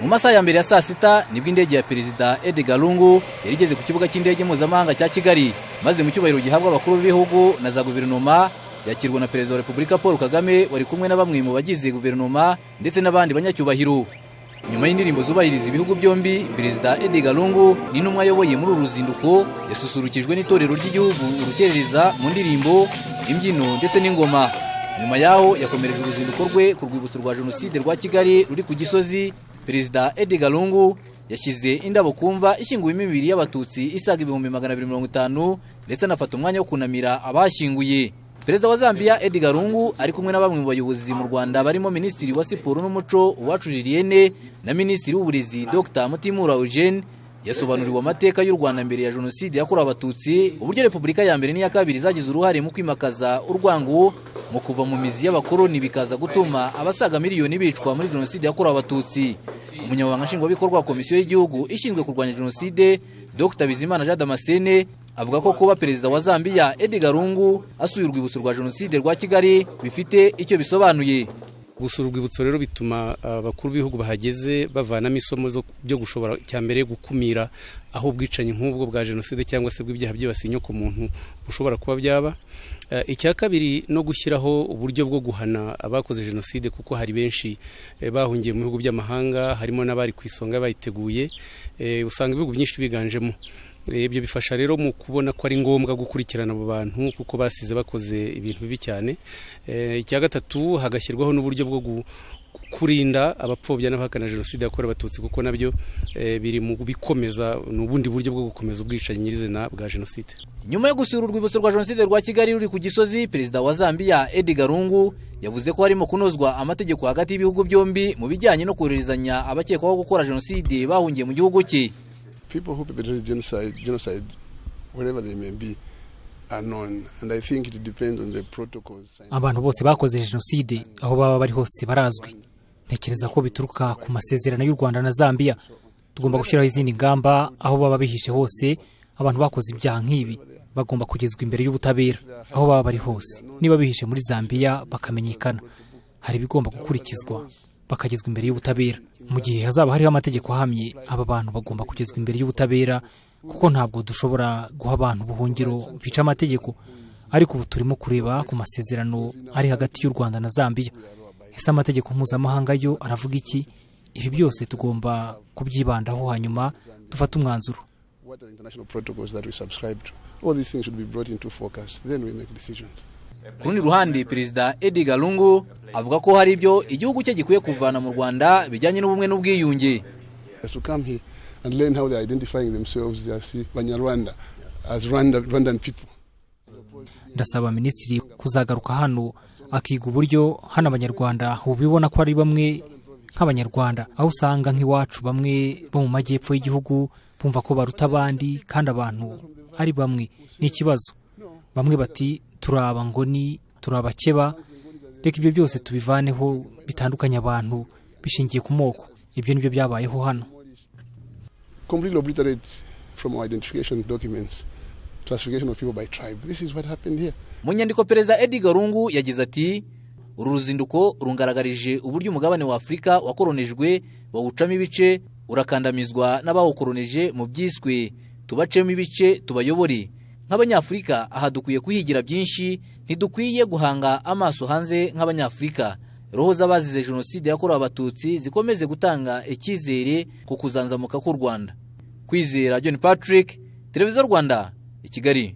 Mu masaha ya mbere ya saa sita nibwo indege ya Perezida Edgar Lungu yari igeze ku kibuga cy'indege mpuzamahanga cya Kigali, maze mu cyubahiro gihabwa abakuru b'ibihugu na za guverinoma yakirwa na Perezida wa Repubulika Paul Kagame wari kumwe na bamwe mu bagize guverinoma ndetse n'abandi banyacyubahiro. Nyuma y'indirimbo zubahiriza ibihugu byombi, Perezida Edgar Lungu n'intumwa ayoboye muri uru ruzinduko yasusurukijwe n'itorero ry'igihugu urukerereza mu ndirimbo, imbyino ndetse n'ingoma. Nyuma yaho yakomereje uruzinduko rwe ku rwibutso rwa Jenoside rwa Kigali ruri ku Gisozi. Perezida Edgar Lungu yashyize indabo kumva ishyinguwemo imibiri y'abatutsi isaga 250 ndetse anafata umwanya wo kunamira abashyinguye. Perezida wa Zambia Edgar Lungu ari kumwe na bamwe mu bayobozi mu Rwanda barimo Minisitiri wa Siporo n'Umuco Uwacu Julienne na Minisitiri w'Uburezi Dr Mutimura Eugene yasobanuriwe amateka y'u Rwanda mbere ya Jenoside yakorewe abatutsi, uburyo Repubulika ya mbere n'iya kabiri zagize uruhare mu kwimakaza urwango mu kuva mu mizi y'abakoloni bikaza gutuma abasaga miliyoni bicwa muri Jenoside yakorewe abatutsi. Umunyamabanga nshingwabikorwa wa Komisiyo y'Igihugu ishinzwe kurwanya Jenoside Dr Bizimana Jean Damascene avuga ko kuba Perezida wa Zambia Edgar Lungu asuye urwibutso rwa Jenoside rwa Kigali bifite icyo bisobanuye. Gusura urwibutso rero bituma abakuru b'ibihugu bahageze bavanamo isomo byo gushobora cyambere gukumira aho ubwicanyi nk'ubwo bwa Jenoside cyangwa se bw'ibyaha byibasiye inyoko muntu ushobora kuba byaba. Icya kabiri no gushyiraho uburyo bwo guhana abakoze Jenoside, kuko hari benshi bahungiye mu bihugu by'amahanga, harimo n'abari ku isonga bayiteguye, usanga ibihugu byinshi biganjemo. Ibyo bifasha rero mu kubona ko ari ngombwa gukurikirana abo bantu kuko basize bakoze ibintu bibi cyane. Icya gatatu hagashyirwaho n'uburyo bwo kurinda abapfobya n'abahakana Jenoside yakorewe abatutsi, kuko nabyo biri mu bikomeza n'ubundi buryo bwo gukomeza ubwicanyi nyirizina bwa Jenoside. Nyuma yo gusura urwibutso rwa Jenoside rwa Kigali ruri ku Gisozi, Perezida wa Zambia Edgar Lungu yavuze ko harimo kunozwa amategeko hagati y'ibihugu byombi mu bijyanye no koherezanya abakekwaho gukora Jenoside bahungiye mu gihugu cye. People who perpetrated genocide, wherever they may be, are known, and I think it depends on the protocols. Abantu bose bakoze Jenoside aho baba bari hose barazwi. Ntekereza ko bituruka ku masezerano y'u Rwanda na Zambia. Tugomba gushyiraho izindi ngamba aho baba bihishe hose. Abantu bakoze ibyaha nk'ibi bagomba kugezwa imbere y'ubutabera aho baba bari hose. Niba bihishe muri Zambia bakamenyekana, hari bigomba gukurikizwa bakagezwa imbere y'ubutabera. Mu gihe hazaba hariho amategeko ahamye, aba bantu bagomba kugezwa imbere y'ubutabera, kuko ntabwo dushobora guha abantu buhungiro bica amategeko. Ariko ubu turimo kureba ku masezerano ari hagati y'u Rwanda na Zambia. Ese amategeko mpuzamahanga yo aravuga iki? Ibi byose tugomba kubyibandaho hanyuma dufata umwanzuro. What are the international protocols that we subscribe to? All these things should be brought into focus, then we make decisions. Ku rundi ruhande, Perezida Edgar Lungu avuga ko hari ibyo igihugu cye gikwiye kuvana mu Rwanda bijyanye n'ubumwe n'ubwiyunge. To come here and learn how they are identifying themselves as Banyarwanda, as Rwandan people. Ndasaba Minisitiri kuzagaruka hano akiga uburyo hano Abanyarwanda ubibona ko ari bamwe nk'Abanyarwanda, aho usanga nk'iwacu bamwe bo mu majyepfo y'igihugu bumva ko baruta abandi kandi abantu ari bamwe. Ni ikibazo. Bamwe bati turaba ngoni, turabakeba. Reka ibyo byose tubivaneho bitandukanye abantu bishingiye ku moko. Ibyo nibyo byabayeho hano. Completely obliterate from our identification documents classification of people by tribe. This is what happened here. Mu nyandiko Perezida Edgar Lungu yagize ati, uru ruzinduko rungaragarije uburyo umugabane wa Afurika wakoronejwe bawucamo ibice, urakandamizwa n'abawukoronije mu byiswe tubacemo ibice tubayobore. Nk'Abanyafurika aha dukwiye kuhigira byinshi, ntidukwiye guhanga amaso hanze nk'Abanyafurika. Roho z'abazize Jenoside yakorewe abatutsi zikomeze gutanga icyizere ku kuzanzamuka k'u Rwanda. Kwizera John Patrick, Televiziyo Rwanda, i Kigali.